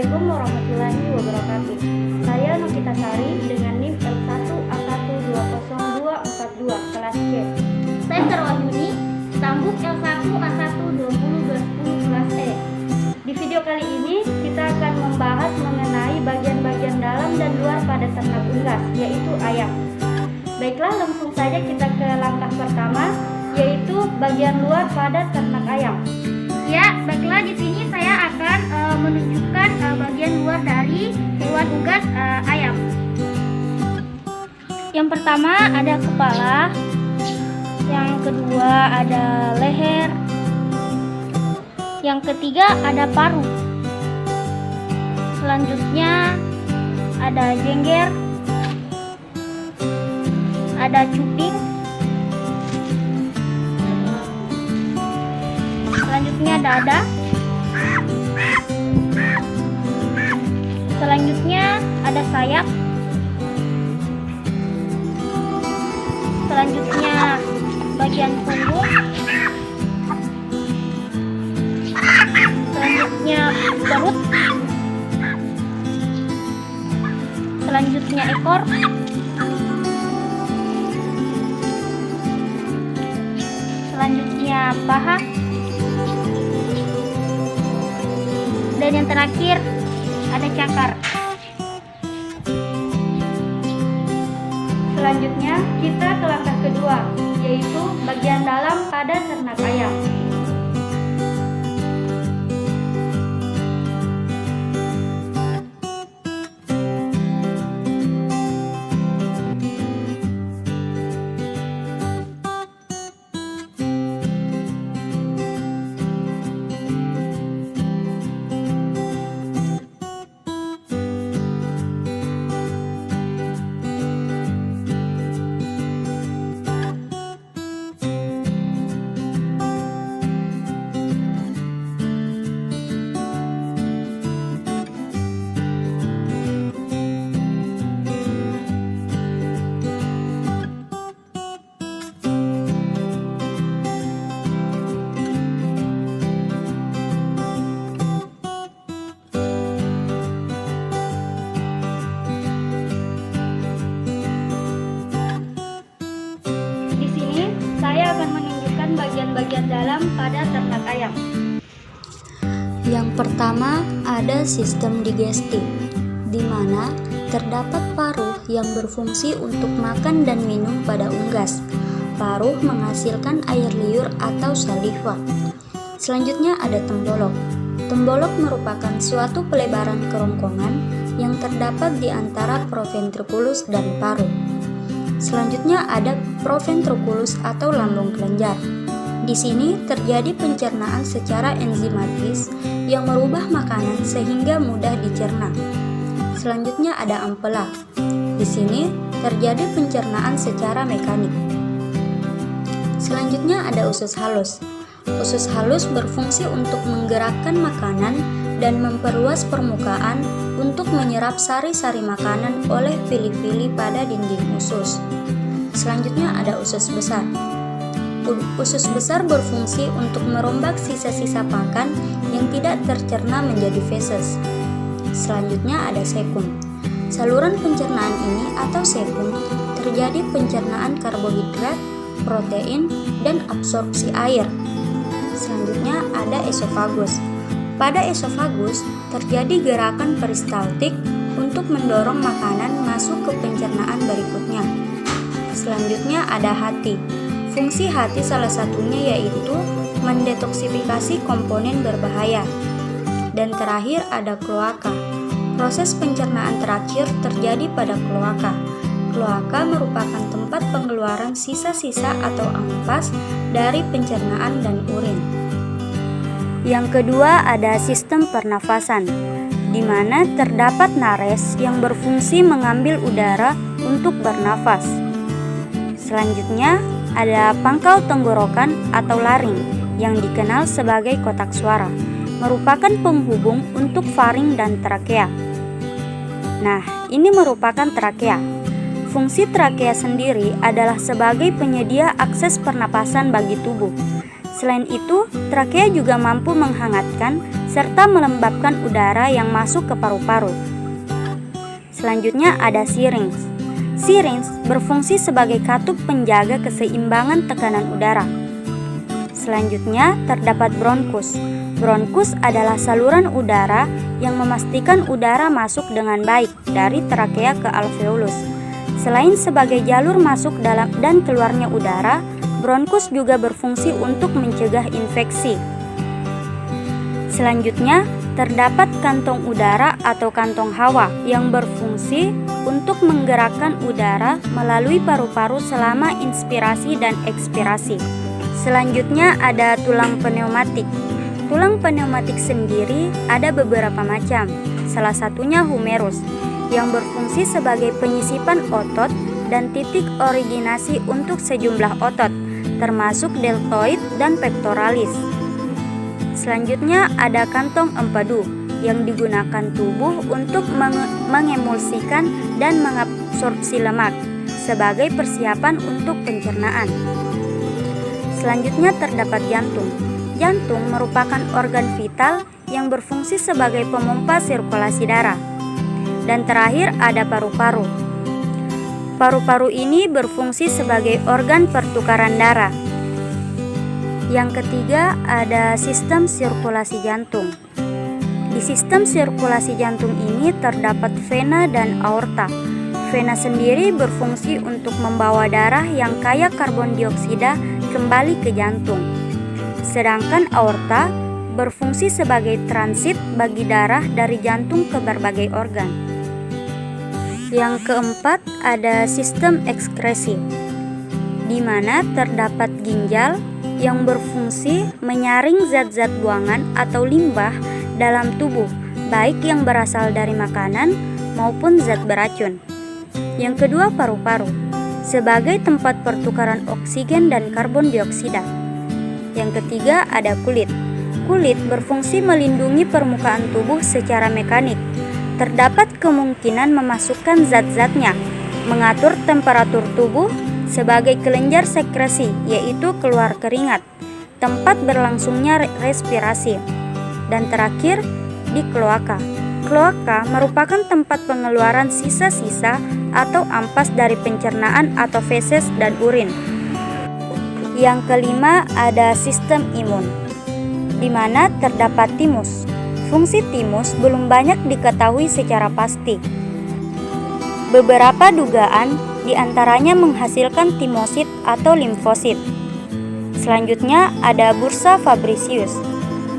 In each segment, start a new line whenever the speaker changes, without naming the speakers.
Assalamualaikum warahmatullahi wabarakatuh. Saya Nokita Sari dengan NIM L1A120242 kelas C.
Saya Sarwayuni, Tambuk L1A12020 kelas E.
Di video kali ini kita akan membahas mengenai bagian-bagian dalam dan luar pada ternak unggas, yaitu ayam. Baiklah, langsung saja kita ke langkah pertama, yaitu bagian luar pada ternak ayam.
Ya, baiklah, di sini saya akan menunjukkan bagian luar dari hewan unggas ayam.
Yang pertama ada kepala, yang kedua ada leher, yang ketiga ada paruh. Selanjutnya ada jengger, ada cuping, selanjutnya dada, selanjutnya ada sayap, selanjutnya bagian punggung, selanjutnya perut, selanjutnya ekor, selanjutnya paha, dan yang terakhir ada cakar. Selanjutnya kita ke langkah kedua, yaitu bagian dalam pada ternak ayam. Saya akan menunjukkan bagian-bagian dalam pada ternak ayam.
Yang pertama ada sistem digestif, di mana terdapat paruh yang berfungsi untuk makan dan minum pada unggas. Paruh menghasilkan air liur atau saliva. Selanjutnya ada tembolok. Tembolok merupakan suatu pelebaran kerongkongan yang terdapat di antara proventriculus dan paruh. Selanjutnya ada proventriculus atau lambung kelenjar. Di sini terjadi pencernaan secara enzimatis yang merubah makanan sehingga mudah dicerna. Selanjutnya ada ampela. Di sini terjadi pencernaan secara mekanik. Selanjutnya ada usus halus. Usus halus berfungsi untuk menggerakkan makanan dan memperluas permukaan untuk menyerap sari-sari makanan oleh pili-pili pada dinding usus. Selanjutnya ada usus besar. Usus besar berfungsi untuk merombak sisa-sisa makan yang tidak tercerna menjadi feses. Selanjutnya ada sekum. Saluran pencernaan ini atau sekum terjadi pencernaan karbohidrat, protein, dan absorpsi air. Selanjutnya ada esofagus. Pada esofagus terjadi gerakan peristaltik untuk mendorong makanan masuk ke pencernaan berikutnya. Selanjutnya ada hati. Fungsi hati salah satunya yaitu mendetoksifikasi komponen berbahaya. Dan terakhir ada kloaka. Proses pencernaan terakhir terjadi pada kloaka. Kloaka merupakan tempat pengeluaran sisa-sisa atau ampas dari pencernaan dan urin. Yang kedua ada sistem pernafasan, di mana terdapat nares yang berfungsi mengambil udara untuk bernafas. Selanjutnya ada pangkal tenggorokan atau laring yang dikenal sebagai kotak suara, merupakan penghubung untuk faring dan trakea. Nah, ini merupakan trakea. Fungsi trakea sendiri adalah sebagai penyedia akses pernapasan bagi tubuh. Selain itu, trakea juga mampu menghangatkan serta melembabkan udara yang masuk ke paru-paru. Selanjutnya ada syrinx. Syrinx berfungsi sebagai katup penjaga keseimbangan tekanan udara. Selanjutnya terdapat bronkus. Bronkus adalah saluran udara yang memastikan udara masuk dengan baik dari trakea ke alveolus. Selain sebagai jalur masuk dalam dan keluarnya udara, bronkus juga berfungsi untuk mencegah infeksi. Selanjutnya, terdapat kantong udara atau kantong hawa yang berfungsi untuk menggerakkan udara melalui paru-paru selama inspirasi dan ekspirasi. Selanjutnya ada tulang pneumatik. Tulang pneumatik sendiri ada beberapa macam, salah satunya humerus, yang berfungsi sebagai penyisipan otot dan titik originasi untuk sejumlah otot, termasuk deltoid dan pectoralis. Selanjutnya ada kantong empedu yang digunakan tubuh untuk mengemulsikan dan mengabsorpsi lemak sebagai persiapan untuk pencernaan. Selanjutnya terdapat jantung. Jantung merupakan organ vital yang berfungsi sebagai pemompa sirkulasi darah. Dan terakhir ada paru-paru. Paru-paru ini berfungsi sebagai organ pertukaran darah. Yang ketiga ada sistem sirkulasi jantung. Di sistem sirkulasi jantung ini terdapat vena dan aorta. Vena sendiri berfungsi untuk membawa darah yang kaya karbon dioksida kembali ke jantung. Sedangkan aorta berfungsi sebagai transit bagi darah dari jantung ke berbagai organ. Yang keempat ada sistem ekskresi, di mana terdapat ginjal yang berfungsi menyaring zat-zat buangan atau limbah dalam tubuh, baik yang berasal dari makanan maupun zat beracun. Yang kedua paru-paru, sebagai tempat pertukaran oksigen dan karbon dioksida. Yang ketiga ada kulit. Kulit berfungsi melindungi permukaan tubuh secara mekanik. Terdapat kemungkinan memasukkan zat-zatnya, mengatur temperatur tubuh sebagai kelenjar sekresi, yaitu keluar keringat, tempat berlangsungnya respirasi. Dan terakhir, di kloaka. Kloaka merupakan tempat pengeluaran sisa-sisa atau ampas dari pencernaan atau feses dan urin. Yang kelima ada sistem imun, di mana terdapat timus. Fungsi timus belum banyak diketahui secara pasti. Beberapa dugaan diantaranya menghasilkan timosit atau limfosit. Selanjutnya ada bursa Fabricius.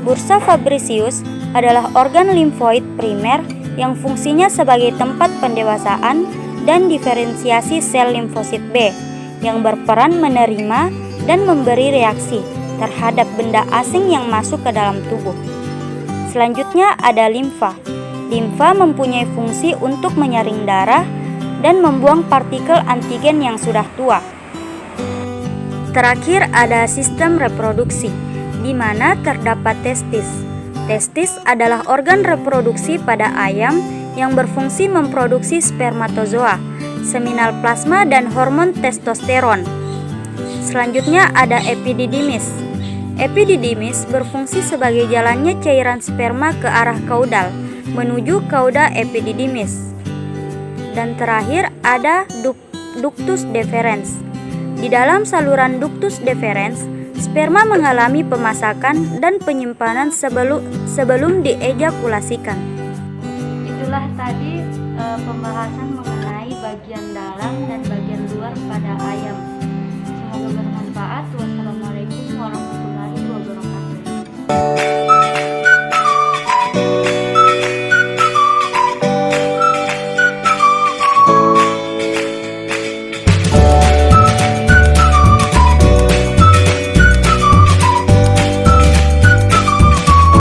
Bursa Fabricius adalah organ limfoid primer yang fungsinya sebagai tempat pendewasaan dan diferensiasi sel limfosit B yang berperan menerima dan memberi reaksi terhadap benda asing yang masuk ke dalam tubuh. Selanjutnya ada limfa. Limfa mempunyai fungsi untuk menyaring darah dan membuang partikel antigen yang sudah tua. Terakhir ada sistem reproduksi, di mana terdapat testis. Testis adalah organ reproduksi pada ayam yang berfungsi memproduksi spermatozoa, seminal plasma dan hormon testosteron. Selanjutnya ada epididymis. Epididymis berfungsi sebagai jalannya cairan sperma ke arah kaudal menuju cauda epididymis. Dan terakhir ada ductus deferens. Di dalam saluran ductus deferens, sperma mengalami pemasakan dan penyimpanan sebelum diejakulasikan.
Itulah tadi pembahasan mengenai bagian dalam dan bagian luar pada ayam.